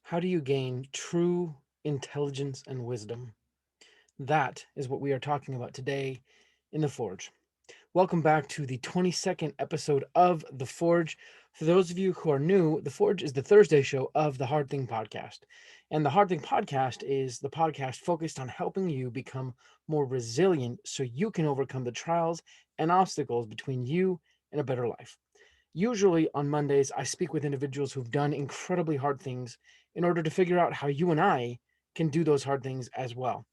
How do you gain true intelligence and wisdom? That is what we are talking about today in The Forge. Welcome back to the 22nd episode of The Forge. For those of you who are new, The Forge is the Thursday show of the Hard Thing podcast. And the Hard Thing podcast is the podcast focused on helping you become more resilient so you can overcome the trials and obstacles between you and a better life. Usually on Mondays, I speak with individuals who've done incredibly hard things in order to figure out how you and I can do those hard things as well.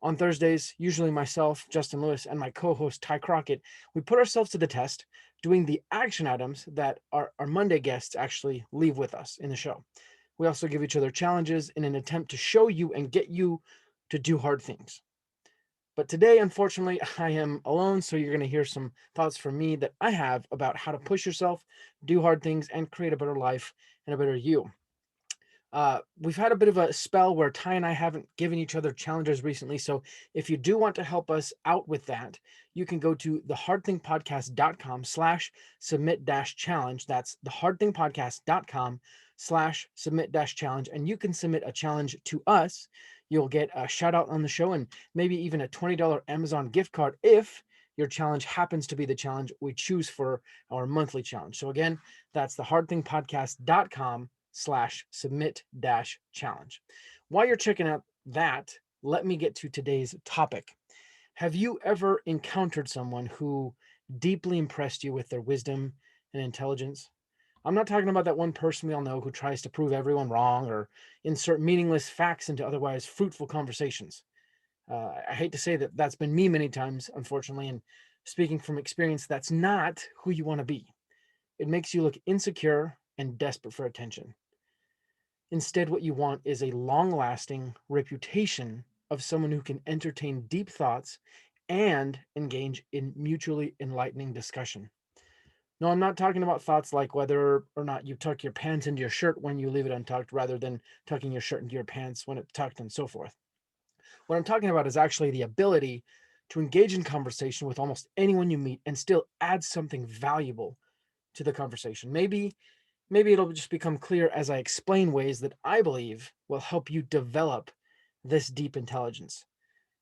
On Thursdays, usually myself, Justin Lewis, and my co host Ty Crockett, we put ourselves to the test doing the action items that our Monday guests actually leave with us in the show. We also give each other challenges in an attempt to show you and get you to do hard things. But today, unfortunately, I am alone, so you're going to hear some thoughts from me that I have about how to push yourself, do hard things, and create a better life and a better you. We've had a bit of a spell where Ty and I haven't given each other challenges recently. So if you do want to help us out with that, you can go to thehardthingpodcast.com/submit-challenge. That's thehardthingpodcast.com/submit-challenge. And you can submit a challenge to us. You'll get a shout out on the show and maybe even a $20 Amazon gift card if your challenge happens to be the challenge we choose for our monthly challenge. So again, that's thehardthingpodcast.com/submit-challenge. While you're checking out that, let me get to today's topic. Have you ever encountered someone who deeply impressed you with their wisdom and intelligence? I'm not talking about that one person we all know who tries to prove everyone wrong or insert meaningless facts into otherwise fruitful conversations. I hate to say that that's been me many times, unfortunately, and speaking from experience, that's not who you want to be. It makes you look insecure and desperate for attention. Instead, what you want is a long lasting reputation of someone who can entertain deep thoughts and engage in mutually enlightening discussion. No, I'm not talking about thoughts like whether or not you tuck your pants into your shirt when you leave it untucked rather than tucking your shirt into your pants when it's tucked and so forth. What I'm talking about is actually the ability to engage in conversation with almost anyone you meet and still add something valuable to the conversation. Maybe it'll just become clear as I explain ways that I believe will help you develop this deep intelligence.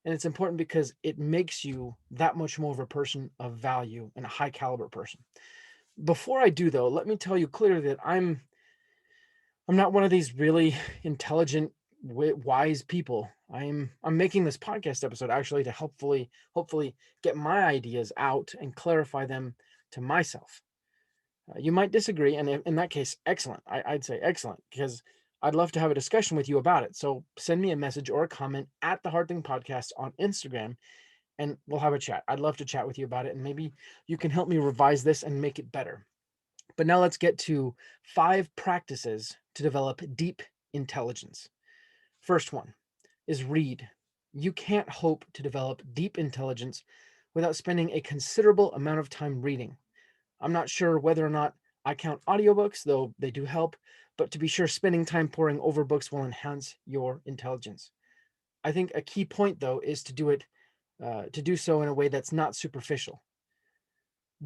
And it's important because it makes you that much more of a person of value and a high caliber person. Before I do though, let me tell you clearly that I'm not one of these really intelligent wise people. I'm making this podcast episode actually to hopefully get my ideas out and clarify them to myself. You might disagree, and in that case, excellent. I'd say excellent because I'd love to have a discussion with you about it. So send me a message or a comment at the Hard Thing Podcast on Instagram, and we'll have a chat. I'd love to chat with you about it, and maybe you can help me revise this and make it better. But now let's get to 5 practices to develop deep intelligence. First one is read. You can't hope to develop deep intelligence without spending a considerable amount of time reading. I'm not sure whether or not I count audiobooks, though they do help, but to be sure, spending time poring over books will enhance your intelligence. I think a key point, though, is to do so in a way that's not superficial.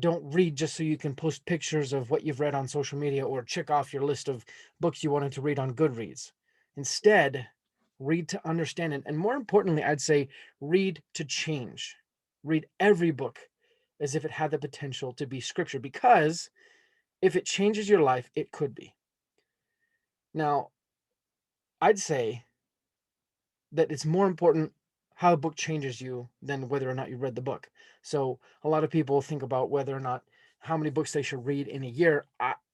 Don't read just so you can post pictures of what you've read on social media or check off your list of books you wanted to read on Goodreads. Instead, read to understand it. And more importantly, I'd say read to change. Read every book as if it had the potential to be scripture because if it changes your life, it could be. Now, I'd say that it's more important how a book changes you than whether or not you read the book. So a lot of people think about whether or not how many books they should read in a year.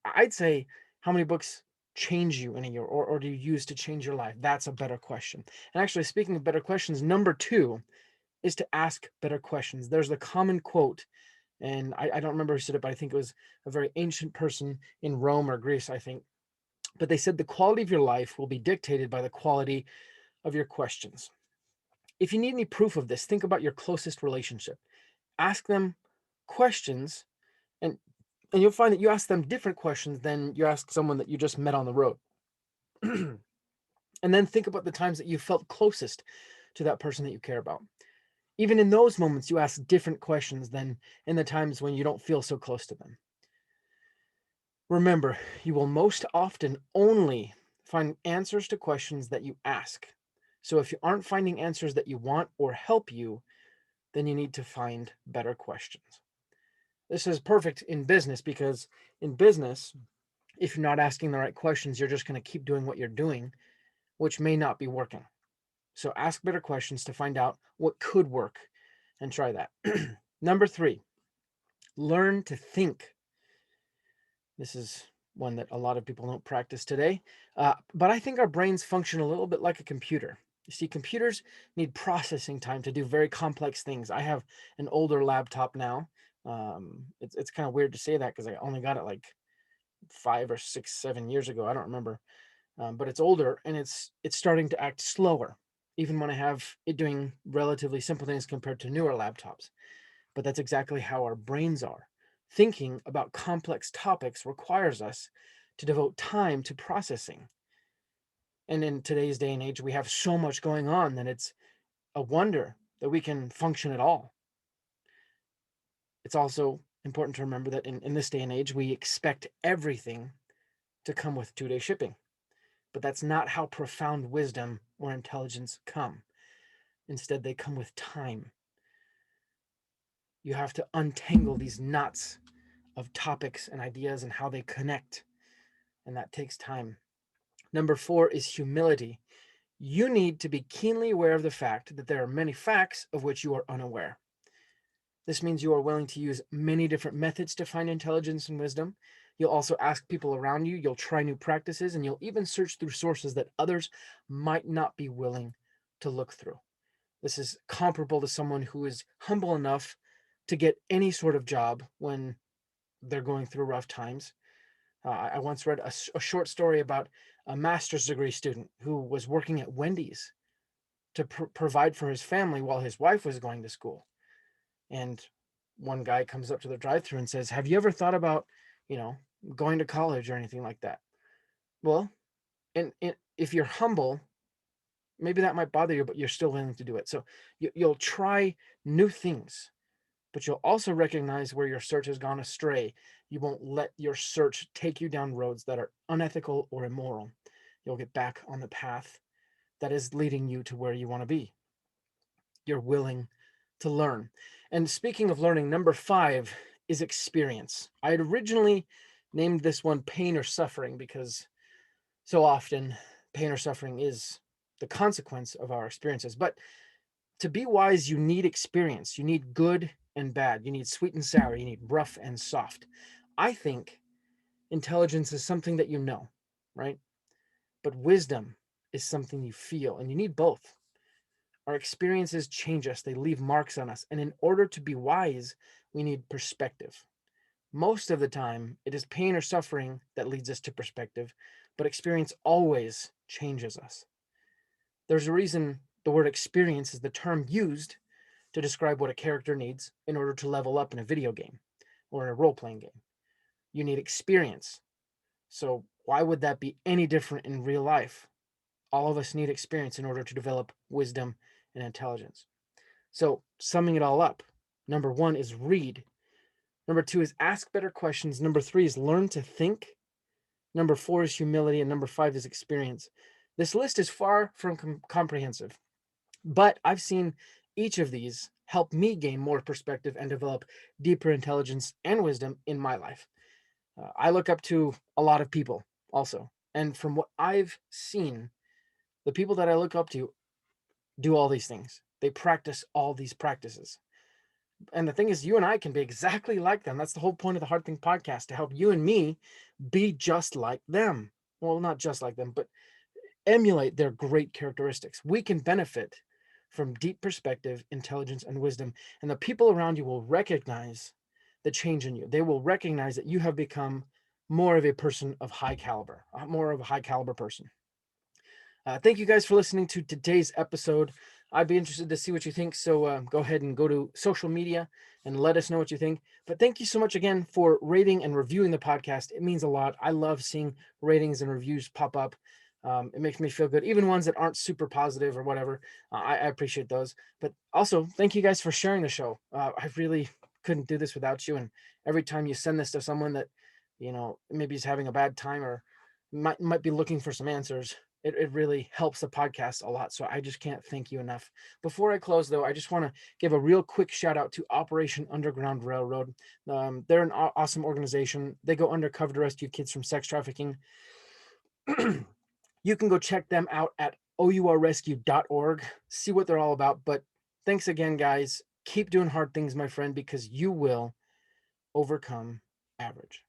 I'd say how many books change you in a year or do you use to change your life? That's a better question. And actually, speaking of better questions, number 2 is to ask better questions. There's the common quote, and I don't remember who said it, but I think it was a very ancient person in Rome or Greece, I think. But they said the quality of your life will be dictated by the quality of your questions. If you need any proof of this, think about your closest relationship. Ask them questions, and you'll find that you ask them different questions than you ask someone that you just met on the road. And then think about the times that you felt closest to that person that you care about. Even in those moments, you ask different questions than in the times when you don't feel so close to them. Remember, you will most often only Find answers to questions that you ask. So if you aren't finding answers that you want or help you, then you need to find better questions. This is perfect in business because in business, if you're not asking the right questions, you're just going to keep doing what you're doing, which may not be working. So ask better questions to find out what could work and try that. Number 3, learn to think. This is one that a lot of people don't practice today. But I think our brains function a little bit like a computer. You see, computers need processing time to do very complex things. I have an older laptop now. It's kind of weird to say that because I only got it like 5 or 6, 7 years ago. I don't remember, but it's older and it's starting to act slower, even when I have it doing relatively simple things compared to newer laptops. But that's exactly how our brains are. Thinking about complex topics requires us to devote time to processing. And in today's day and age, we have so much going on that it's a wonder that we can function at all. It's also important to remember that in this day and age, we expect everything to come with 2-day shipping. But that's not how profound wisdom or intelligence come. Instead, they come with time. You have to untangle these knots of topics and ideas and how they connect, and that takes time. Number 4 is humility. You need to be keenly aware of the fact that there are many facts of which you are unaware. This means you are willing to use many different methods to find intelligence and wisdom. You'll also ask people around you, you'll try new practices, and you'll even search through sources that others might not be willing to look through. This is comparable to someone who is humble enough to get any sort of job when they're going through rough times. I once read a short story about a master's degree student who was working at Wendy's to provide for his family while his wife was going to school. And one guy comes up to the drive-thru and says, "Have you ever thought about, you know, going to college or anything like that?" Well, and if you're humble, maybe that might bother you, but you're still willing to do it. So you'll try new things, but you'll also recognize where your search has gone astray. You won't let your search take you down roads that are unethical or immoral. You'll get back on the path that is leading you to where you want to be. You're willing to learn. And speaking of learning, number 5 is experience. I had originally named this one pain or suffering because so often pain or suffering is the consequence of our experiences. But to be wise, you need experience. You need good and bad. You need sweet and sour. You need rough and soft. I think intelligence is something that you know, right? But wisdom is something you feel, and you need both. Our experiences change us, they leave marks on us. And in order to be wise, we need perspective. Most of the time, it is pain or suffering that leads us to perspective, but experience always changes us. There's a reason the word experience is the term used to describe what a character needs in order to level up in a video game or in a role playing game. You need experience. So, why would that be any different in real life? All of us need experience in order to develop wisdom and intelligence. So, summing it all up, number 1 is read. Number 2 is ask better questions. Number 3 is learn to think. Number 4 is humility. And number 5 is experience. This list is far from comprehensive, but I've seen each of these help me gain more perspective and develop deeper intelligence and wisdom in my life. I look up to a lot of people also. And from what I've seen, the people that I look up to do all these things. They practice all these practices. And the thing is, you and I can be exactly like them. That's the whole point of the Hard Thing podcast, to help you and me be just like them. Well, not just like them, but emulate their great characteristics. We can benefit from deep perspective, intelligence, and wisdom. And the people around you will recognize the change in you. They will recognize that you have become more of a person of high caliber, more of a high caliber person. Thank you guys for listening to today's episode. I'd be interested to see what you think. So go ahead and go to social media and let us know what you think. But thank you so much again for rating and reviewing the podcast. It means a lot. I love seeing ratings and reviews pop up. It makes me feel good, even ones that aren't super positive or whatever. I appreciate those. But also, thank you guys for sharing the show. I really couldn't do this without you. And every time you send this to someone that, maybe is having a bad time or might be looking for some answers, it really helps the podcast a lot. So I just can't thank you enough. Before I close, though, I just want to give a real quick shout out to Operation Underground Railroad. They're an awesome organization. They go undercover to rescue kids from sex trafficking. You can go check them out at ourrescue.org, see what they're all about. But thanks again, guys. Keep doing hard things, my friend, because you will overcome average.